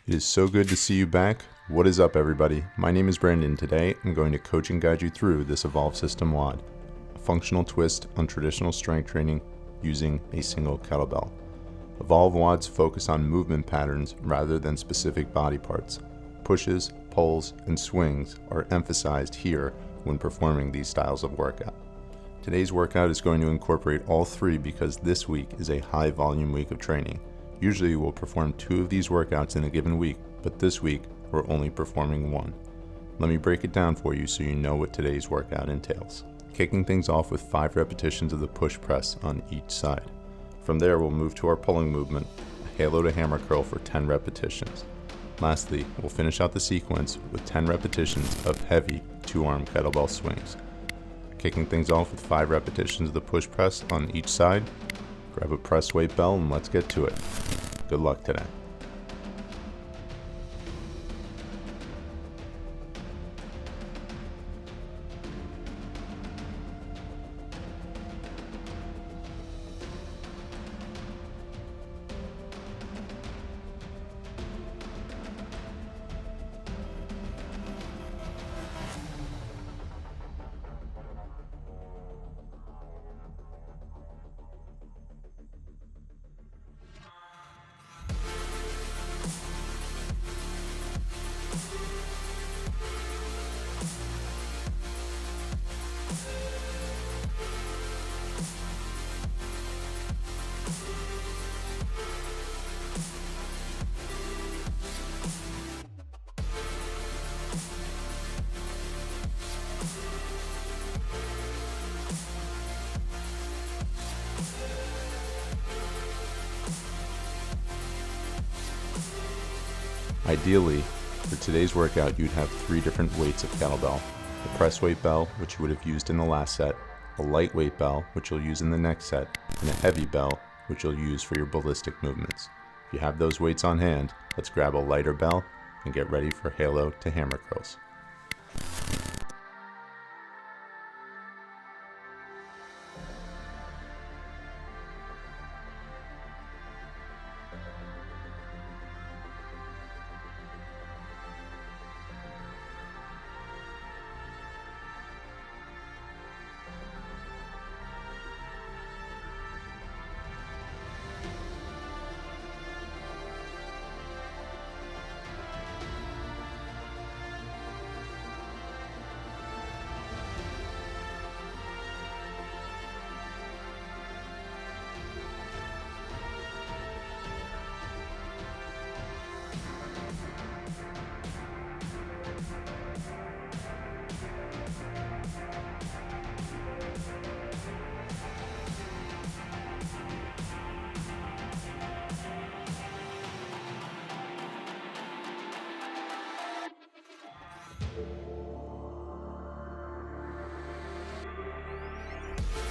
It is so good to see you back. What is up, everybody? My name is Brandon. Today I'm going to coach and guide you through this Evolve System WOD, a functional twist on traditional strength training using a single kettlebell. Evolve WODs focus on movement patterns rather than specific body parts. Pushes, pulls, and swings are emphasized here when performing these styles of workout. Today's workout is going to incorporate all three because this week is a high volume week of training. Usually we'll perform 2 of these workouts in a given week, but this week we're only performing 1. Let me break it down for you so you know what today's workout entails. Kicking things off with 5 repetitions of the push press on each side. From there we'll move to our pulling movement, a halo to hammer curl for 10 repetitions. Lastly, we'll finish out the sequence with 10 repetitions of heavy 2-arm kettlebell swings. Kicking things off with 5 repetitions of the push press on each side. Grab a press weight bell and let's get to it. Good luck today. Ideally, for today's workout, you'd have 3 different weights of kettlebell. The press weight bell, which you would have used in the last set, a lightweight bell, which you'll use in the next set, and a heavy bell, which you'll use for your ballistic movements. If you have those weights on hand, let's grab a lighter bell and get ready for halo to hammer curls.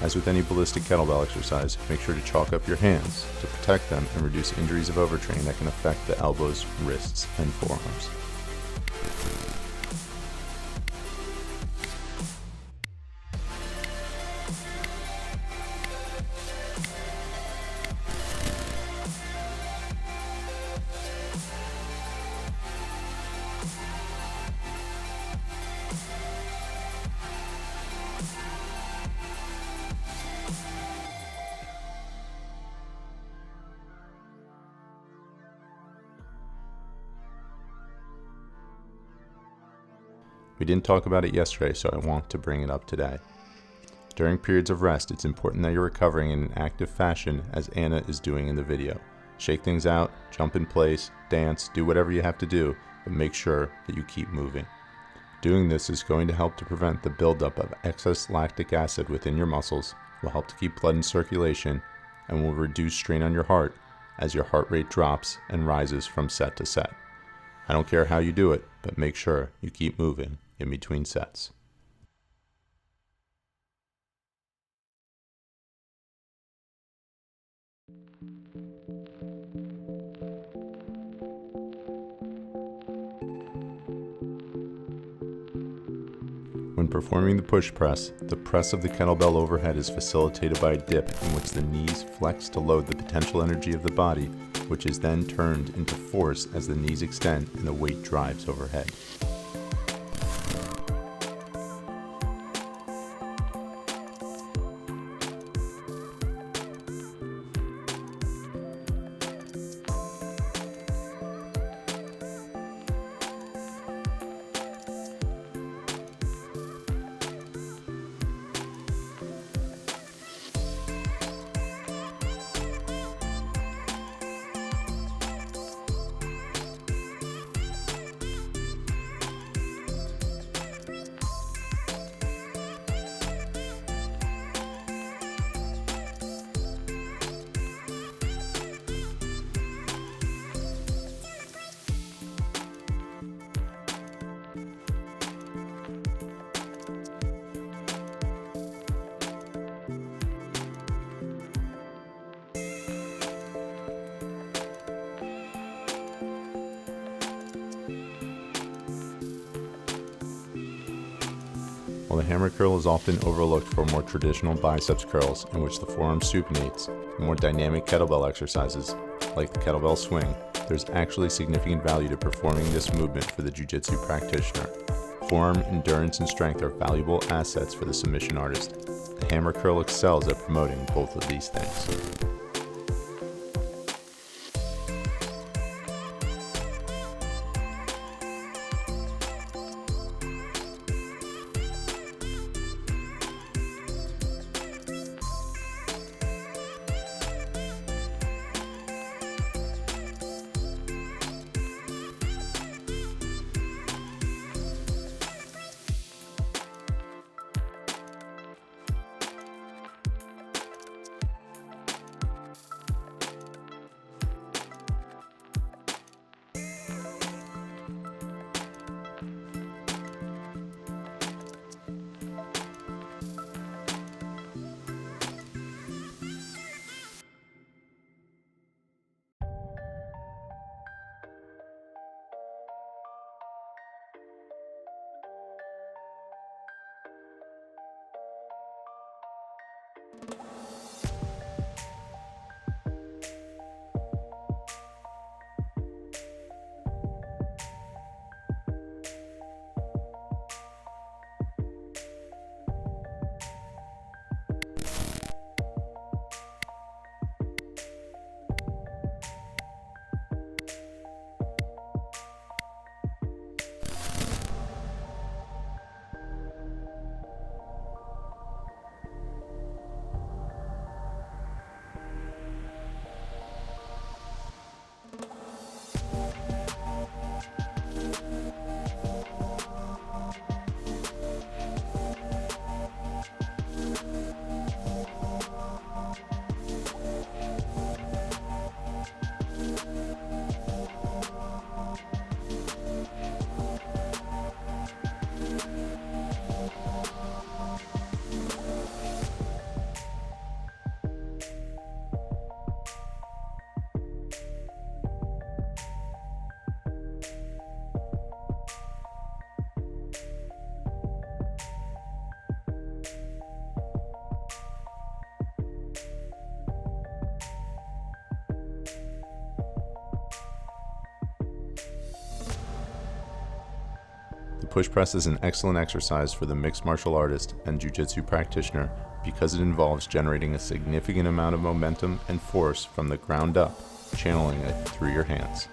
As with any ballistic kettlebell exercise, make sure to chalk up your hands to protect them and reduce injuries of overtraining that can affect the elbows, wrists, and forearms. We didn't talk about it yesterday, so I want to bring it up today. During periods of rest, it's important that you're recovering in an active fashion as Anna is doing in the video. Shake things out, jump in place, dance, do whatever you have to do, but make sure that you keep moving. Doing this is going to help to prevent the buildup of excess lactic acid within your muscles, will help to keep blood in circulation, and will reduce strain on your heart as your heart rate drops and rises from set to set. I don't care how you do it, but make sure you keep moving in between sets. When performing the push press, the press of the kettlebell overhead is facilitated by a dip in which the knees flex to load the potential energy of the body which is then turned into force as the knees extend and the weight drives overhead. While the hammer curl is often overlooked for more traditional biceps curls in which the forearm supinates, and more dynamic kettlebell exercises, like the kettlebell swing, there's actually significant value to performing this movement for the Jiu Jitsu practitioner. Forearm endurance and strength are valuable assets for the submission artist. The hammer curl excels at promoting both of these things. The push press is an excellent exercise for the mixed martial artist and jiu-jitsu practitioner because it involves generating a significant amount of momentum and force from the ground up, channeling it through your hands.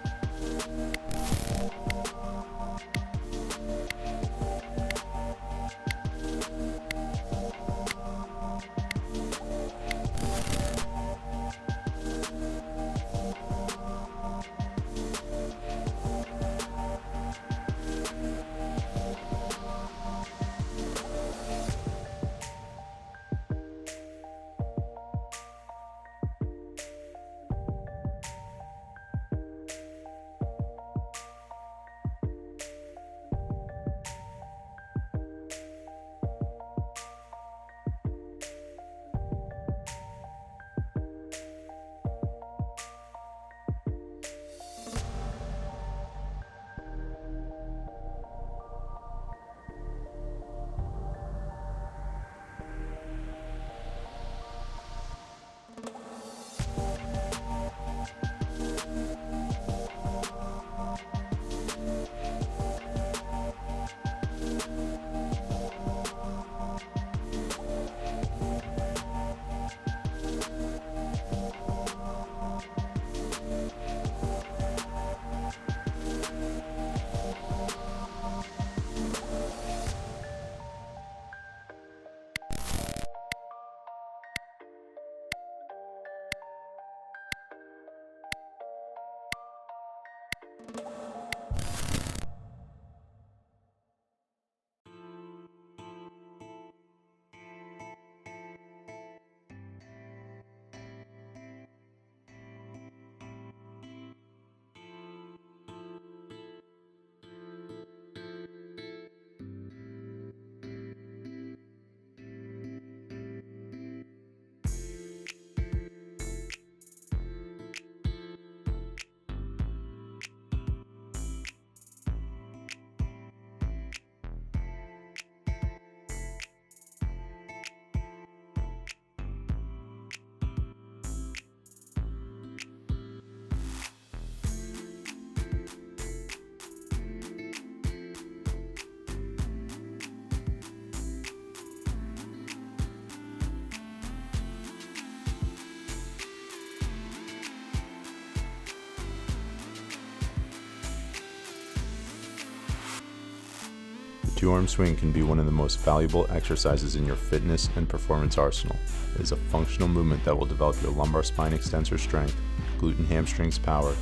two-arm swing can be one of the most valuable exercises in your fitness and performance arsenal. It is a functional movement that will develop your lumbar spine extensor strength, glute and hamstrings power,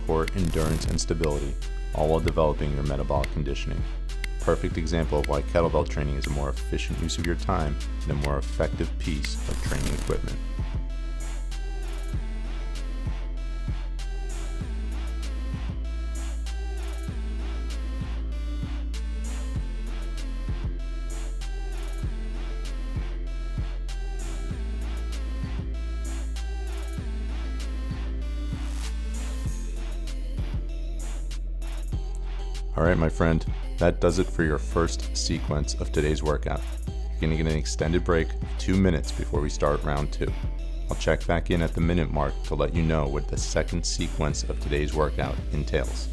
core endurance and stability, all while developing your metabolic conditioning. Perfect example of why kettlebell training is a more efficient use of your time and a more effective piece of training equipment. Alright my friend, that does it for your first sequence of today's workout. You're going to get an extended break of 2 minutes before we start round 2. I'll check back in at the minute mark to let you know what the second sequence of today's workout entails.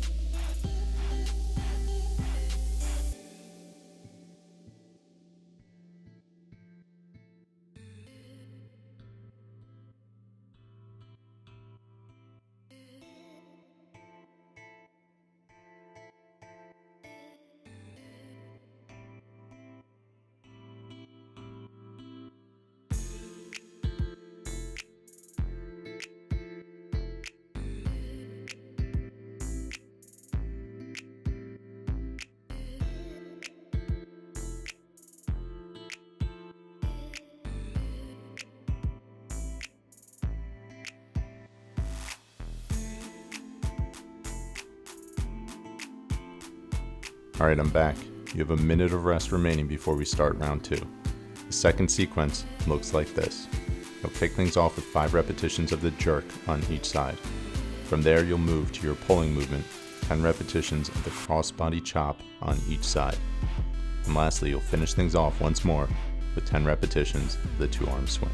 Alright, I'm back. You have a minute of rest remaining before we start round 2. The second sequence looks like this. You'll kick things off with 5 repetitions of the jerk on each side. From there, you'll move to your pulling movement, 10 repetitions of the cross-body chop on each side. And lastly, you'll finish things off once more with 10 repetitions of the two-arm swing.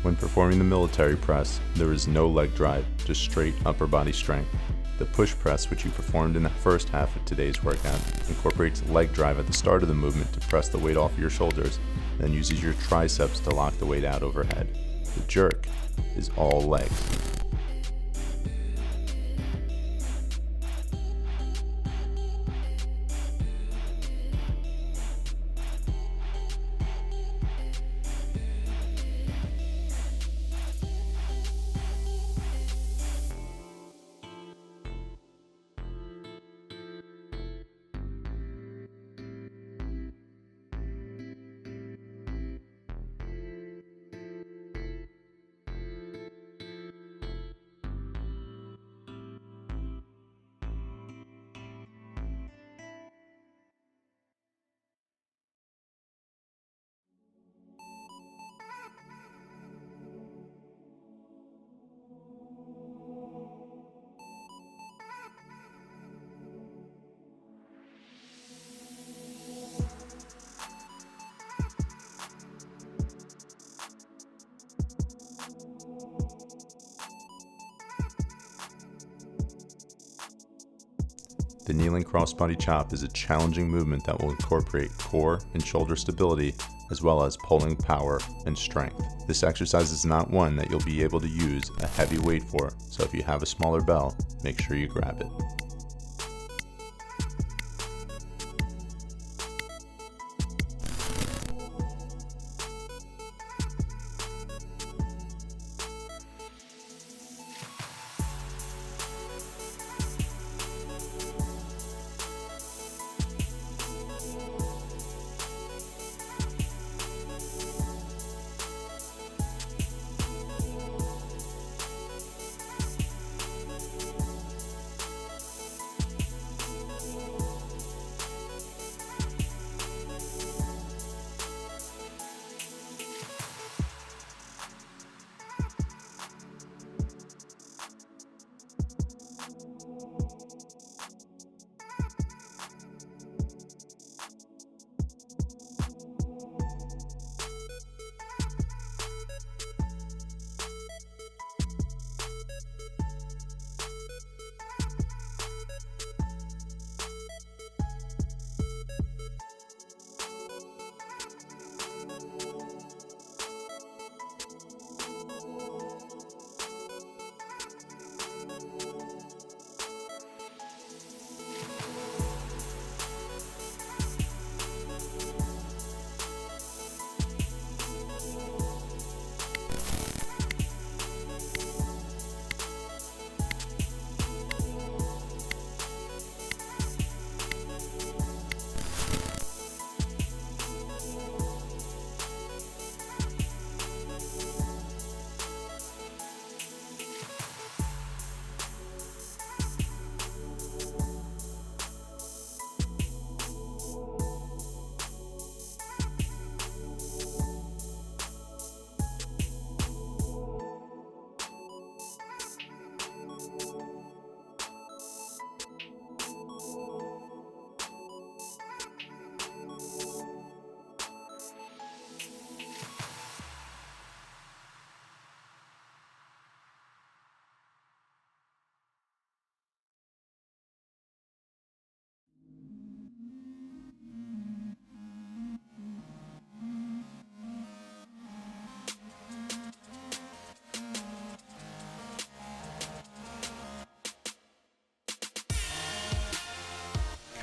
When performing the military press, there is no leg drive, just straight upper body strength. The push press, which you performed in the first half of today's workout, incorporates leg drive at the start of the movement to press the weight off your shoulders, then uses your triceps to lock the weight out overhead. The jerk is all legs. The kneeling crossbody chop is a challenging movement that will incorporate core and shoulder stability as well as pulling power and strength. This exercise is not one that you'll be able to use a heavy weight for, so if you have a smaller bell, make sure you grab it.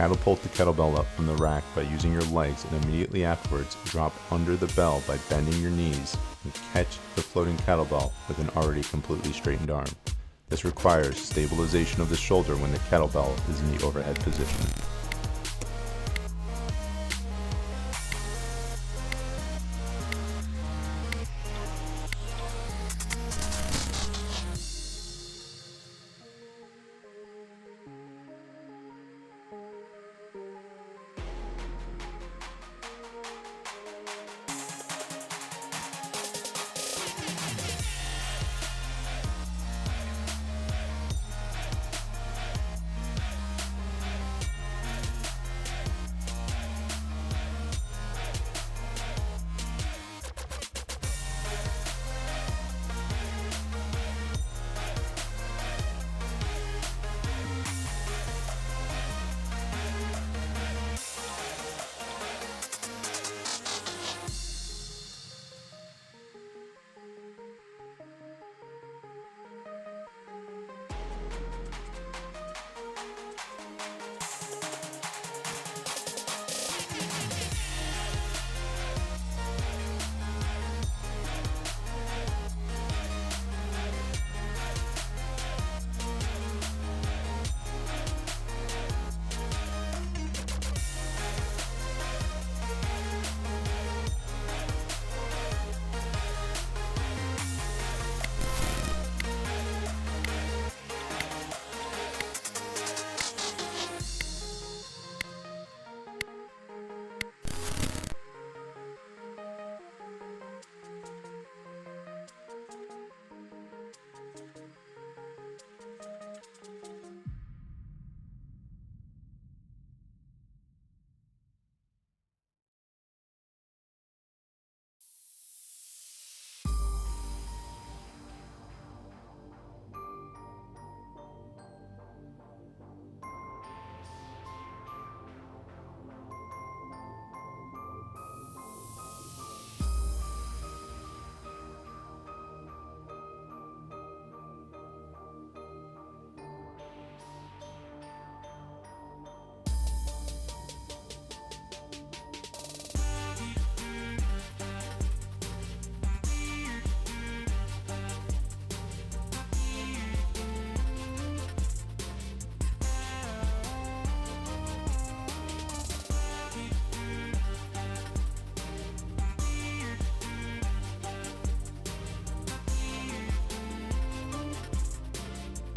Catapult the kettlebell up from the rack by using your legs, and immediately afterwards drop under the bell by bending your knees and catch the floating kettlebell with an already completely straightened arm. This requires stabilization of the shoulder when the kettlebell is in the overhead position.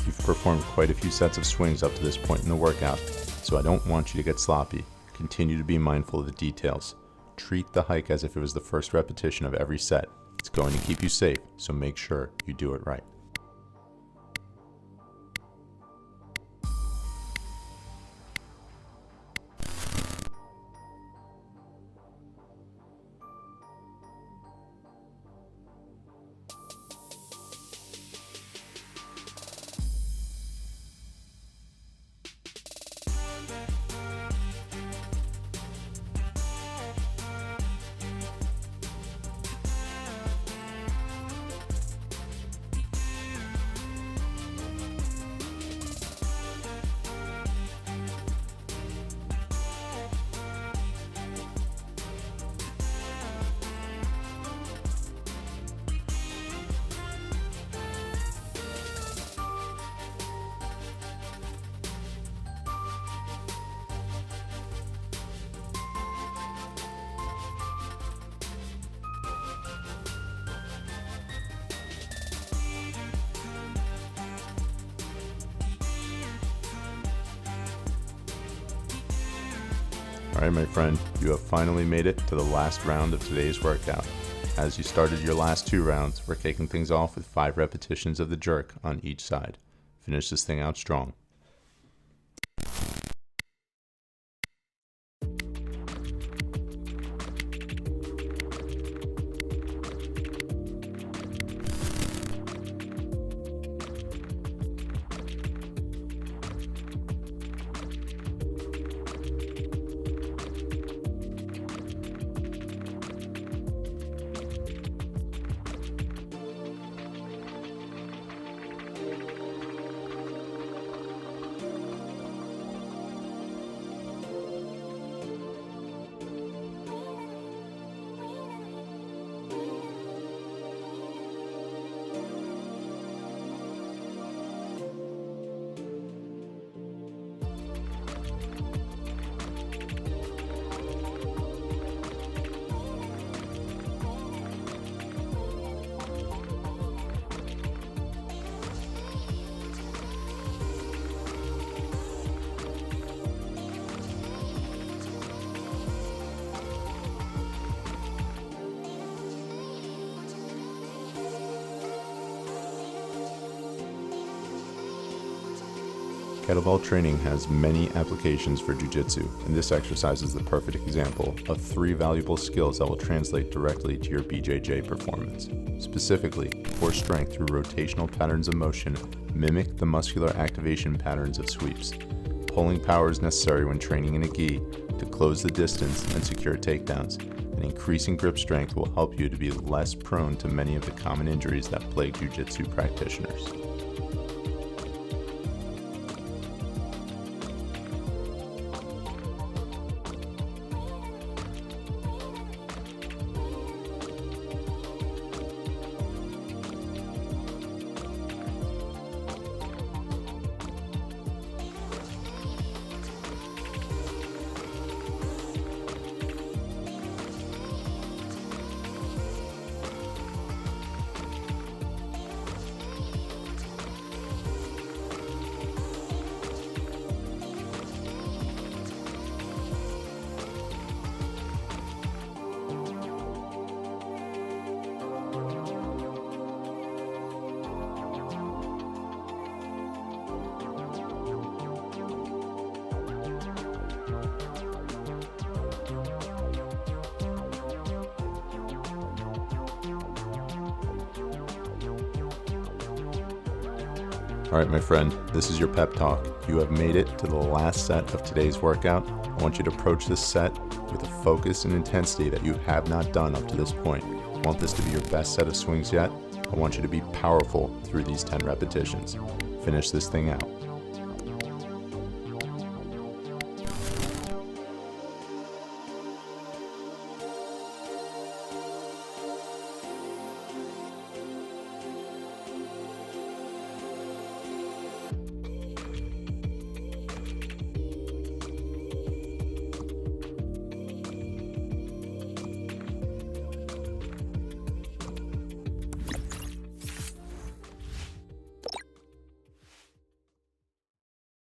You've performed quite a few sets of swings up to this point in the workout, so I don't want you to get sloppy. Continue to be mindful of the details. Treat the hike as if it was the first repetition of every set. It's going to keep you safe, so make sure you do it right. Alright my friend, you have finally made it to the last round of today's workout. As you started your last 2 rounds, we're kicking things off with 5 repetitions of the jerk on each side. Finish this thing out strong. Kettlebell training has many applications for Jiu Jitsu, and this exercise is the perfect example of 3 valuable skills that will translate directly to your BJJ performance. Specifically, core strength through rotational patterns of motion mimic the muscular activation patterns of sweeps. Pulling power is necessary when training in a gi to close the distance and secure takedowns, and increasing grip strength will help you to be less prone to many of the common injuries that plague Jiu Jitsu practitioners. All right, my friend, this is your pep talk. You have made it to the last set of today's workout. I want you to approach this set with a focus and intensity that you have not done up to this point. I want this to be your best set of swings yet. I want you to be powerful through these 10 repetitions. Finish this thing out.